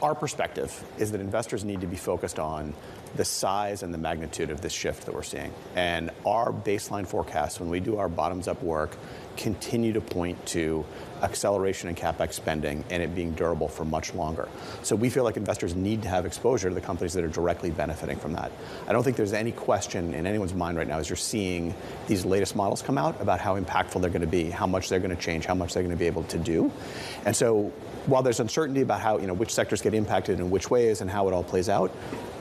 Our perspective is that investors need to be focused on the size and the magnitude of this shift that we're seeing. And our baseline forecasts, when we do our bottoms-up work, continue to point to acceleration in CapEx spending and it being durable for much longer. So we feel like investors need to have exposure to the companies that are directly benefiting from that. I don't think there's any question in anyone's mind right now as you're seeing these latest models come out about how impactful they're going to be, how much they're going to change, how much they're going to be able to do. And so while there's uncertainty about how, which sectors get impacted in which ways and how it all plays out,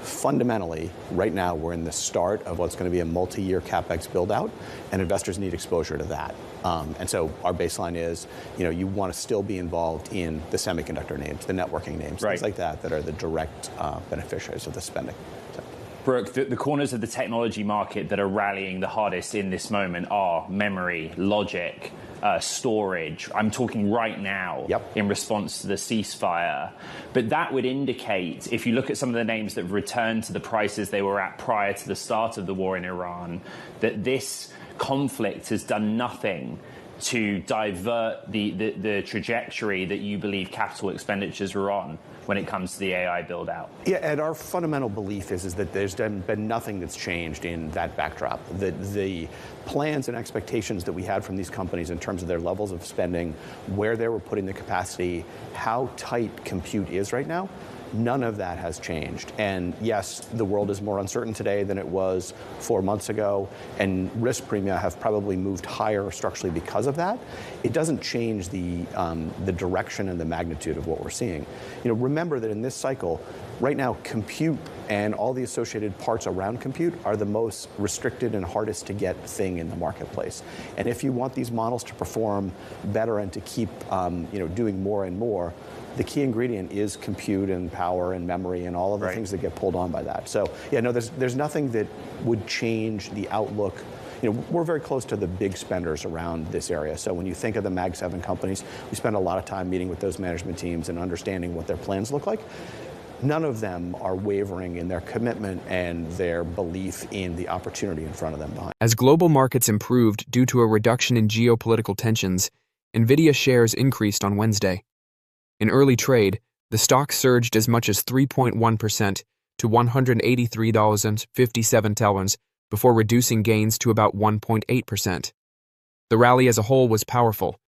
fundamentally, right now, we're in the start of what's going to be a multi-year CapEx build-out, and investors need exposure to that. And so our baseline is, you want to still be involved in the semiconductor names, the networking names, things like that are the direct beneficiaries of the spending. So. Brooke, the corners of the technology market that are rallying the hardest in this moment are memory, logic, storage. I'm talking right now in response to the ceasefire. But that would indicate, if you look at some of the names that have returned to the prices they were at prior to the start of the war in Iran, that this conflict has done nothing to divert the trajectory that you believe capital expenditures were on when it comes to the AI build-out. Yeah, and our fundamental belief is that there's been nothing that's changed in that backdrop. The plans and expectations that we had from these companies in terms of their levels of spending, where they were putting the capacity, how tight compute is right now, none of that has changed. And yes, the world is more uncertain today than it was 4 months ago, and risk premia have probably moved higher structurally because of that. It doesn't change the direction and the magnitude of what we're seeing. Remember that in this cycle, right now, compute and all the associated parts around compute are the most restricted and hardest to get thing in the marketplace. And if you want these models to perform better and to keep doing more and more, the key ingredient is compute and power and memory and all of the things that get pulled on by that. So, there's nothing that would change the outlook. We're very close to the big spenders around this area. So when you think of the Mag 7 companies, we spend a lot of time meeting with those management teams and understanding what their plans look like. None of them are wavering in their commitment and their belief in the opportunity in front of them behind. As global markets improved due to a reduction in geopolitical tensions, Nvidia shares increased on Wednesday. In early trade, the stock surged as much as 3.1% to $183.57 before reducing gains to about 1.8%. The rally as a whole was powerful.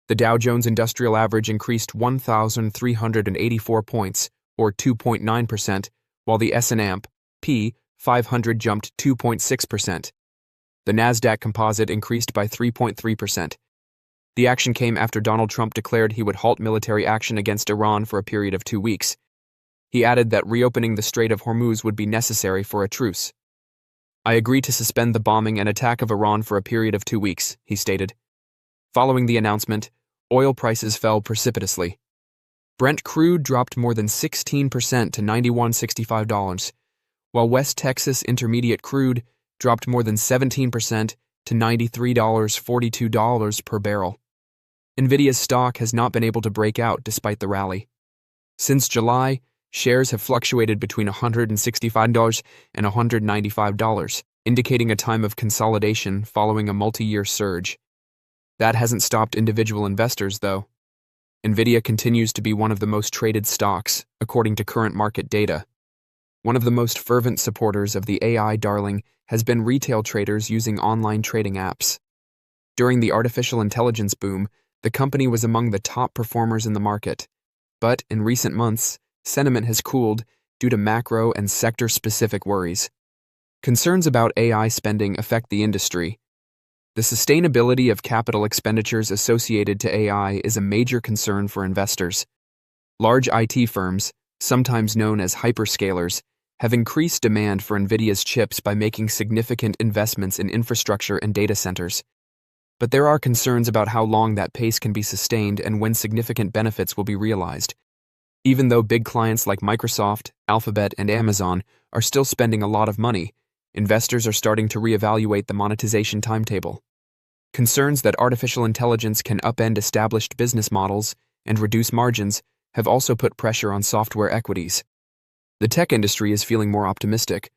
The Dow Jones Industrial Average increased 1,384 points, or 2.9%, while the S&P 500 jumped 2.6%. The Nasdaq Composite increased by 3.3%. The action came after Donald Trump declared he would halt military action against Iran for a period of 2 weeks. He added that reopening the Strait of Hormuz would be necessary for a truce. "I agree to suspend the bombing and attack of Iran for a period of 2 weeks," he stated. Following the announcement, oil prices fell precipitously. Brent crude dropped more than 16% to $91.65, while West Texas Intermediate crude dropped more than 17% to $93.42 per barrel. Nvidia's stock has not been able to break out despite the rally. Since July, shares have fluctuated between $165 and $195, indicating a time of consolidation following a multi-year surge. That hasn't stopped individual investors, though. Nvidia continues to be one of the most traded stocks, according to current market data. One of the most fervent supporters of the AI darling has been retail traders using online trading apps. During the artificial intelligence boom, the company was among the top performers in the market. But in recent months, sentiment has cooled due to macro and sector-specific worries. Concerns about AI spending affect the industry. The sustainability of capital expenditures associated to AI is a major concern for investors. Large IT firms, sometimes known as hyperscalers, have increased demand for Nvidia's chips by making significant investments in infrastructure and data centers. But there are concerns about how long that pace can be sustained and when significant benefits will be realized. Even though big clients like Microsoft, Alphabet, and Amazon are still spending a lot of money, investors are starting to reevaluate the monetization timetable. Concerns that artificial intelligence can upend established business models and reduce margins have also put pressure on software equities. The tech industry is feeling more optimistic.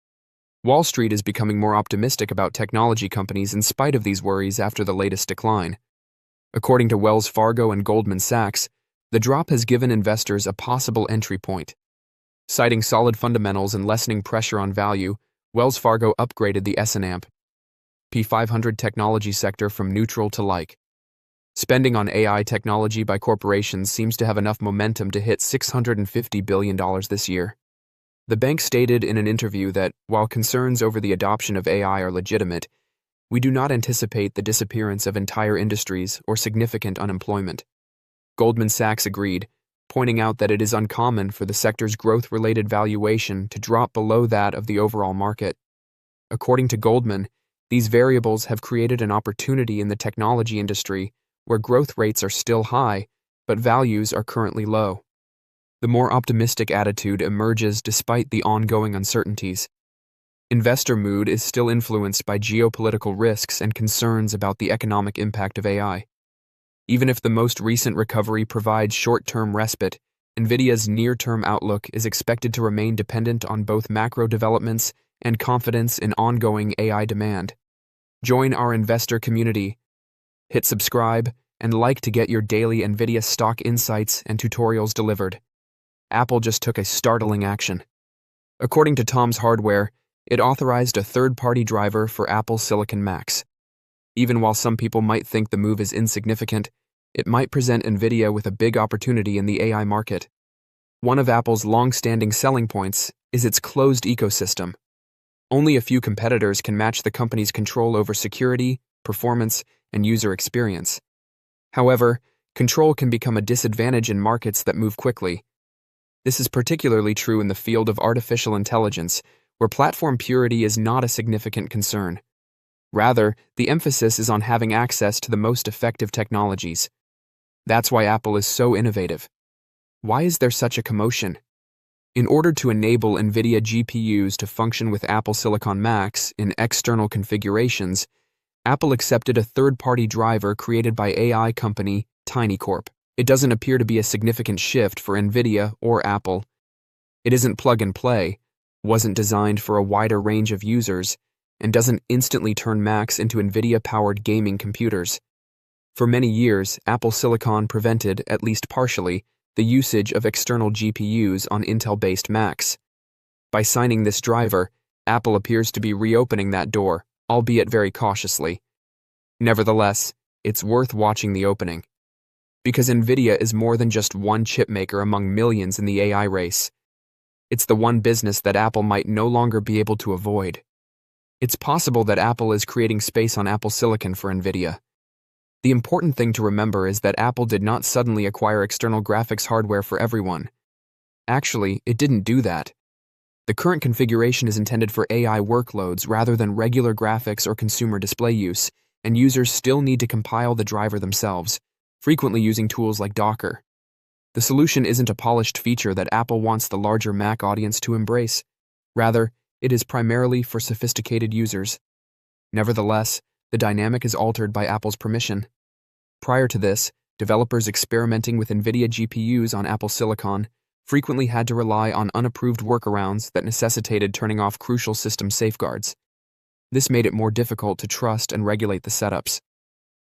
Wall Street is becoming more optimistic about technology companies in spite of these worries after the latest decline. According to Wells Fargo and Goldman Sachs, The drop has given investors a possible entry point. Citing solid fundamentals and lessening pressure on value, Wells Fargo upgraded the S&P 500 technology sector from neutral to like. Spending on AI technology by corporations seems to have enough momentum to hit $650 billion this year. The bank stated in an interview that, while concerns over the adoption of AI are legitimate, we do not anticipate the disappearance of entire industries or significant unemployment. Goldman Sachs agreed, pointing out that it is uncommon for the sector's growth-related valuation to drop below that of the overall market. According to Goldman, these variables have created an opportunity in the technology industry where growth rates are still high, but values are currently low. The more optimistic attitude emerges despite the ongoing uncertainties. Investor mood is still influenced by geopolitical risks and concerns about the economic impact of AI. Even if the most recent recovery provides short-term respite, Nvidia's near-term outlook is expected to remain dependent on both macro developments and confidence in ongoing AI demand. Join our investor community. Hit subscribe and like to get your daily Nvidia stock insights and tutorials delivered. Apple just took a startling action. According to Tom's Hardware, it authorized a third-party driver for Apple Silicon Macs. Even while some people might think the move is insignificant, it might present Nvidia with a big opportunity in the AI market. One of Apple's long-standing selling points is its closed ecosystem. Only a few competitors can match the company's control over security, performance, and user experience. However, control can become a disadvantage in markets that move quickly. This is particularly true in the field of artificial intelligence, where platform purity is not a significant concern. Rather, the emphasis is on having access to the most effective technologies. That's why Apple is so innovative. Why is there such a commotion? In order to enable NVIDIA GPUs to function with Apple Silicon Macs in external configurations, Apple accepted a third-party driver created by AI company TinyCorp. It doesn't appear to be a significant shift for NVIDIA or Apple. It isn't plug-and-play, wasn't designed for a wider range of users, and doesn't instantly turn Macs into NVIDIA-powered gaming computers. For many years, Apple Silicon prevented, at least partially, the usage of external GPUs on Intel-based Macs. By signing this driver, Apple appears to be reopening that door, albeit very cautiously. Nevertheless, it's worth watching the opening. Because NVIDIA is more than just one chipmaker among millions in the AI race. It's the one business that Apple might no longer be able to avoid. It's possible that Apple is creating space on Apple Silicon for NVIDIA. The important thing to remember is that Apple did not suddenly acquire external graphics hardware for everyone. Actually, it didn't do that. The current configuration is intended for AI workloads rather than regular graphics or consumer display use, and users still need to compile the driver themselves, frequently using tools like Docker. The solution isn't a polished feature that Apple wants the larger Mac audience to embrace. Rather, it is primarily for sophisticated users. Nevertheless, the dynamic is altered by Apple's permission. Prior to this, developers experimenting with NVIDIA GPUs on Apple Silicon frequently had to rely on unapproved workarounds that necessitated turning off crucial system safeguards. This made it more difficult to trust and regulate the setups.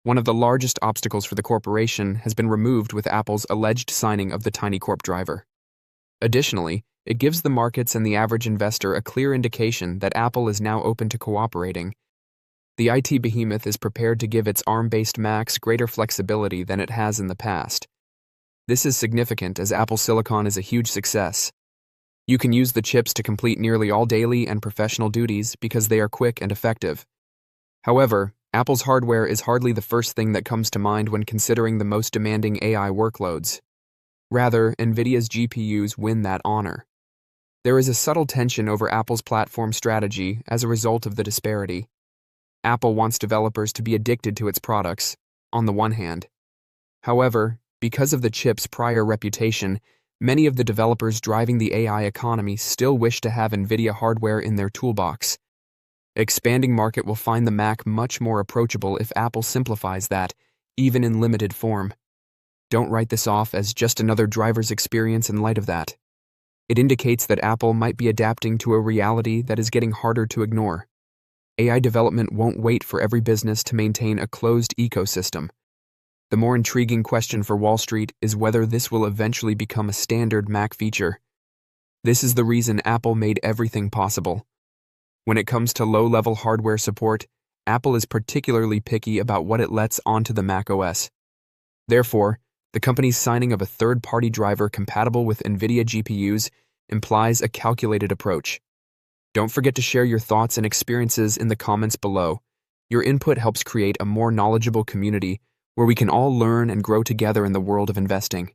One of the largest obstacles for the corporation has been removed with Apple's alleged signing of the TinyCorp driver. Additionally, it gives the markets and the average investor a clear indication that Apple is now open to cooperating. The IT behemoth is prepared to give its ARM-based Macs greater flexibility than it has in the past. This is significant as Apple Silicon is a huge success. You can use the chips to complete nearly all daily and professional duties because they are quick and effective. However, Apple's hardware is hardly the first thing that comes to mind when considering the most demanding AI workloads. Rather, NVIDIA's GPUs win that honor. There is a subtle tension over Apple's platform strategy as a result of the disparity. Apple wants developers to be addicted to its products, on the one hand. However, because of the chip's prior reputation, many of the developers driving the AI economy still wish to have NVIDIA hardware in their toolbox. Expanding market will find the Mac much more approachable if Apple simplifies that, even in limited form. Don't write this off as just another driver's experience in light of that. It indicates that Apple might be adapting to a reality that is getting harder to ignore. AI development won't wait for every business to maintain a closed ecosystem. The more intriguing question for Wall Street is whether this will eventually become a standard Mac feature. This is the reason Apple made everything possible. When it comes to low-level hardware support, Apple is particularly picky about what it lets onto the Mac OS. Therefore, the company's signing of a third-party driver compatible with Nvidia GPUs implies a calculated approach. Don't forget to share your thoughts and experiences in the comments below. Your input helps create a more knowledgeable community where we can all learn and grow together in the world of investing.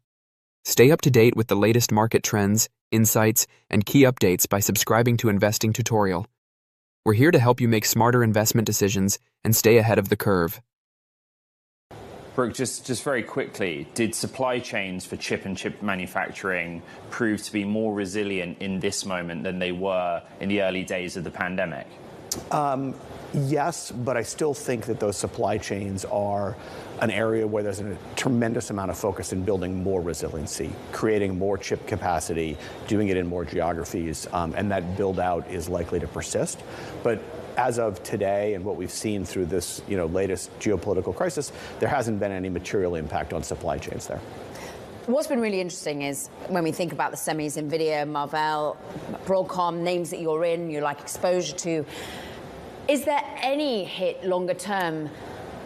Stay up to date with the latest market trends, insights, and key updates by subscribing to Investing Tutorial. We're here to help you make smarter investment decisions and stay ahead of the curve. Brooke, just very quickly, did supply chains for chip and chip manufacturing prove to be more resilient in this moment than they were in the early days of the pandemic? Yes, but I still think that those supply chains are an area where there's a tremendous amount of focus in building more resiliency, creating more chip capacity, doing it in more geographies, and that build out is likely to persist. But as of today and what we've seen through this latest geopolitical crisis, there hasn't been any material impact on supply chains there. What's been really interesting is when we think about the semis, Nvidia, Marvell, Broadcom, names that you're in, you like exposure to, is there any hit longer term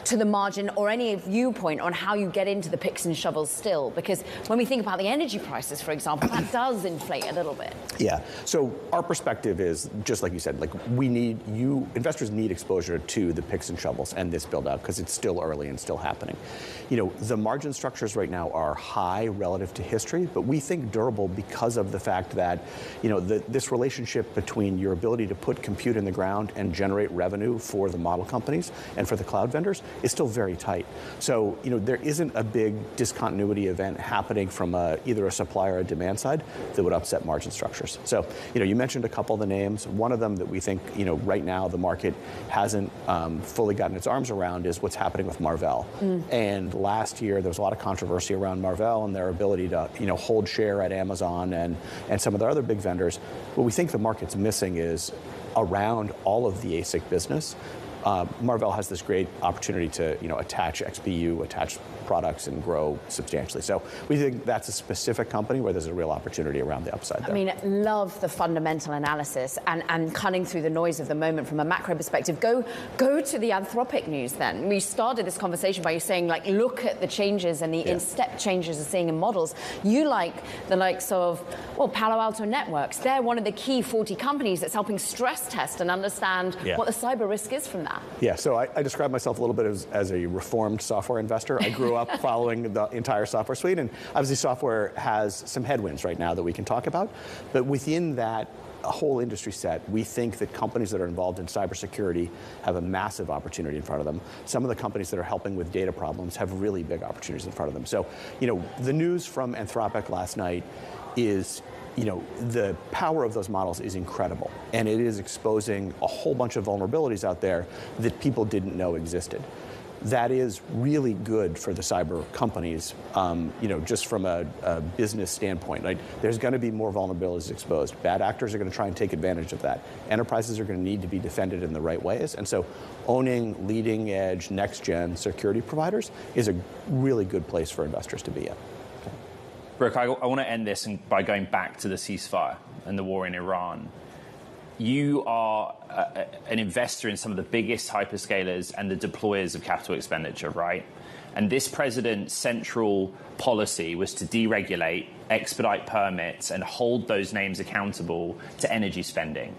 to the margin or any viewpoint on how you get into the picks and shovels still? Because when we think about the energy prices, for example, that does inflate a little bit. Yeah. So our perspective is, just like you said, like investors need exposure to the picks and shovels and this build out because it's still early and still happening. The margin structures right now are high relative to history, but we think durable because of the fact that, this relationship between your ability to put compute in the ground and generate revenue for the model companies and for the cloud vendors is still very tight. So, there isn't a big discontinuity event happening from either a supply or a demand side that would upset margin structures. So, you mentioned a couple of the names. One of them that we think, right now the market hasn't fully gotten its arms around is what's happening with Marvell. And last year there was a lot of controversy around Marvell and their ability to, hold share at Amazon and some of their other big vendors. What we think the market's missing is around all of the ASIC business. Marvell has this great opportunity to, attach XPU, attach products, and grow substantially. So we think that's a specific company where there's a real opportunity around the upside there. I mean, love the fundamental analysis and cutting through the noise of the moment from a macro perspective. Go to the Anthropic news then. We started this conversation by you saying, look at the changes and the in-step changes we're seeing in models. You like the likes of, Palo Alto Networks. They're one of the key 40 companies that's helping stress test and understand what the cyber risk is from that. Yeah, so I describe myself a little bit as a reformed software investor. I grew up following the entire software suite, and obviously software has some headwinds right now that we can talk about. But within that whole industry set, we think that companies that are involved in cybersecurity have a massive opportunity in front of them. Some of the companies that are helping with data problems have really big opportunities in front of them. So, the news from Anthropic last night is, the power of those models is incredible, and it is exposing a whole bunch of vulnerabilities out there that people didn't know existed. That is really good for the cyber companies, just from a business standpoint. Right? There's going to be more vulnerabilities exposed. Bad actors are going to try and take advantage of that. Enterprises are going to need to be defended in the right ways. And so owning leading edge, next gen security providers is a really good place for investors to be in. Brooke, I want to end this by going back to the ceasefire and the war in Iran. You are an investor in some of the biggest hyperscalers and the deployers of capital expenditure, right? And this president's central policy was to deregulate, expedite permits, and hold those names accountable to energy spending.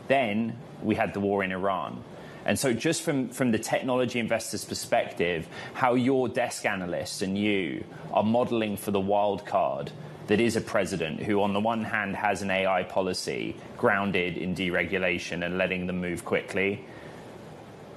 Then we had the war in Iran. And so just from the technology investor's perspective, how your desk analysts and you are modeling for the wild card that is a president who, on the one hand, has an AI policy grounded in deregulation and letting them move quickly,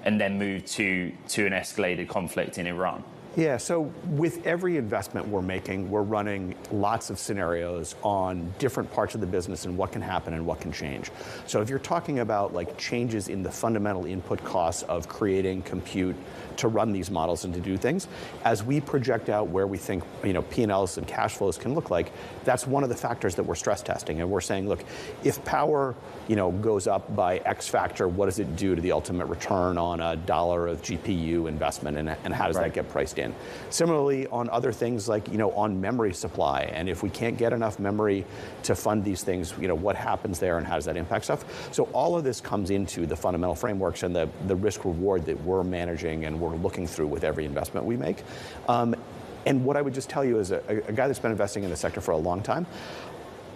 and then move to an escalated conflict in Iran. Yeah, so with every investment we're making, we're running lots of scenarios on different parts of the business and what can happen and what can change. So if you're talking about changes in the fundamental input costs of creating compute to run these models and to do things, as we project out where we think P&Ls and cash flows can look like, that's one of the factors that we're stress testing. And we're saying, look, if power goes up by X factor, what does it do to the ultimate return on $1 of GPU investment, and how does that get priced in? in. Similarly, on other things like, on memory supply, and if we can't get enough memory to fund these things, what happens there and how does that impact stuff? So all of this comes into the fundamental frameworks and the risk reward that we're managing and we're looking through with every investment we make. And what I would just tell you as a guy that's been investing in the sector for a long time,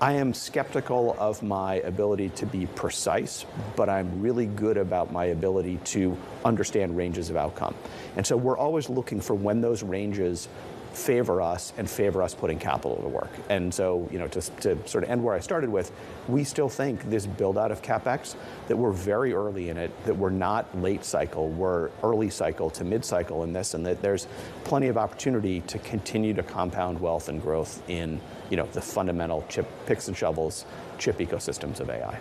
I am skeptical of my ability to be precise, but I'm really good about my ability to understand ranges of outcome. And so we're always looking for when those ranges favor us and favor us putting capital to work. And so, just to sort of end where I started with, we still think this build out of CapEx, that we're very early in it, that we're not late cycle, we're early cycle to mid cycle in this, and that there's plenty of opportunity to continue to compound wealth and growth in, the fundamental chip picks and shovels, chip ecosystems of AI.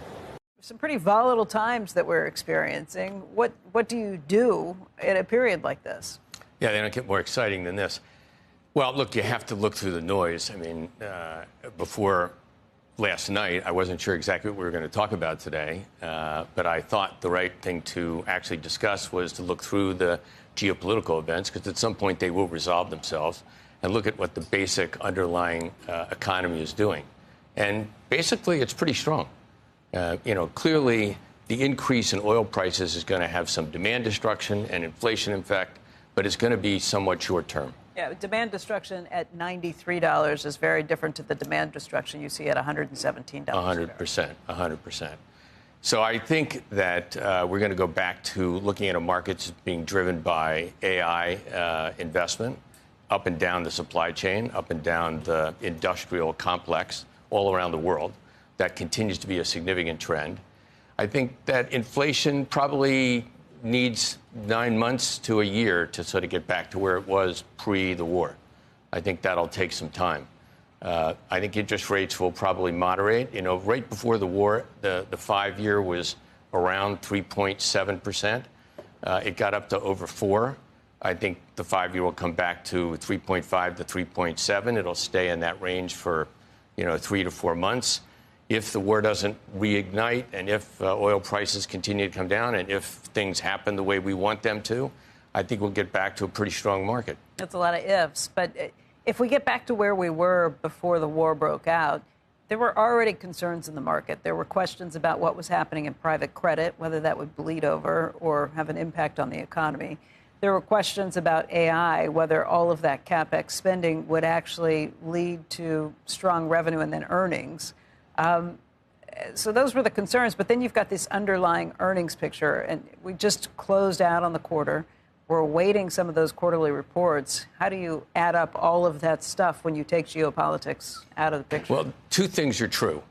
Some pretty volatile times that we're experiencing. What do you do in a period like this? Yeah, they don't get more exciting than this. Well, look, you have to look through the noise. I mean, before last night, I wasn't sure exactly what we were going to talk about today, but I thought the right thing to actually discuss was to look through the geopolitical events, because at some point they will resolve themselves, and look at what the basic underlying economy is doing. And basically, it's pretty strong. Clearly, the increase in oil prices is going to have some demand destruction and inflation effect, but it's going to be somewhat short term. Yeah, demand destruction at $93 is very different to the demand destruction you see at $117. 100%. So I think that we're going to go back to looking at a market that's being driven by AI investment up and down the supply chain, up and down the industrial complex all around the world. That continues to be a significant trend. I think that inflation probably needs 9 months to a year to sort of get back to where it was pre the war. I think that'll take some time. I think interest rates will probably moderate. Right before the war, the 5-year was around 3.7%. It got up to over 4. I think the 5-year will come back to 3.5 to 3.7. It'll stay in that range for, 3 to 4 months. If the war doesn't reignite, and if oil prices continue to come down, and if things happen the way we want them to, I think we'll get back to a pretty strong market. That's a lot of ifs. But if we get back to where we were before the war broke out, there were already concerns in the market. There were questions about what was happening in private credit, whether that would bleed over or have an impact on the economy. There were questions about AI, whether all of that CapEx spending would actually lead to strong revenue and then earnings. So those were the concerns. But then you've got this underlying earnings picture. And we just closed out on the quarter. We're awaiting some of those quarterly reports. How do you add up all of that stuff when you take geopolitics out of the picture? Well, two things are true.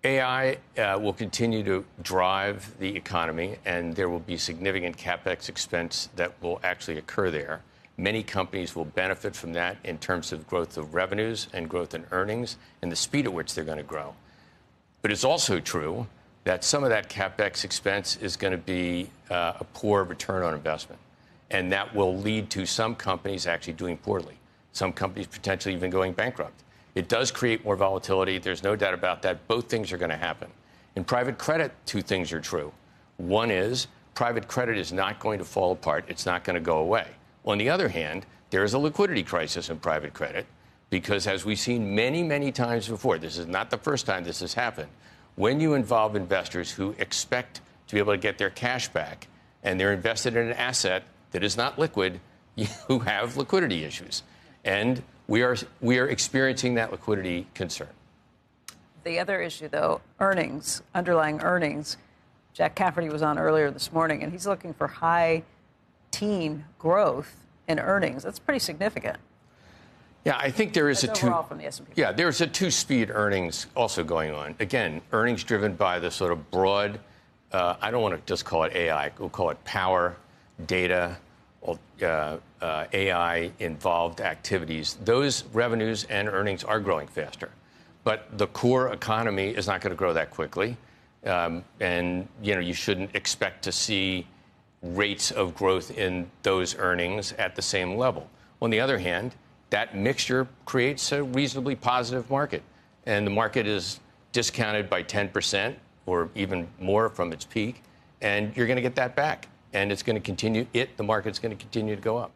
AI will continue to drive the economy, and there will be significant CapEx expense that will actually occur there. Many companies will benefit from that in terms of growth of revenues and growth in earnings and the speed at which they're going to grow. But it's also true that some of that CapEx expense is going to be a poor return on investment. And that will lead to some companies actually doing poorly, some companies potentially even going bankrupt. It does create more volatility. There's no doubt about that. Both things are going to happen. In private credit, two things are true. One is private credit is not going to fall apart. It's not going to go away. On the other hand, there is a liquidity crisis in private credit because, as we've seen many, many times before, this is not the first time this has happened, when you involve investors who expect to be able to get their cash back and they're invested in an asset that is not liquid, you have liquidity issues. And we are experiencing that liquidity concern. The other issue, though, earnings, underlying earnings. Jack Cafferty was on earlier this morning, and he's looking for high teen growth in earnings. That's pretty significant. Yeah, I think there is from the S&P. Yeah, there's a two-speed earnings also going on. Again, earnings driven by the sort of broad, I don't want to just call it AI, we'll call it power, data, AI-involved activities. Those revenues and earnings are growing faster. But the core economy is not going to grow that quickly. And, you shouldn't expect to see rates of growth in those earnings at the same level. On the other hand, that mixture creates a reasonably positive market. And the market is discounted by 10% or even more from its peak. And you're going to get that back. And it's going to continue, the market's going to continue to go up.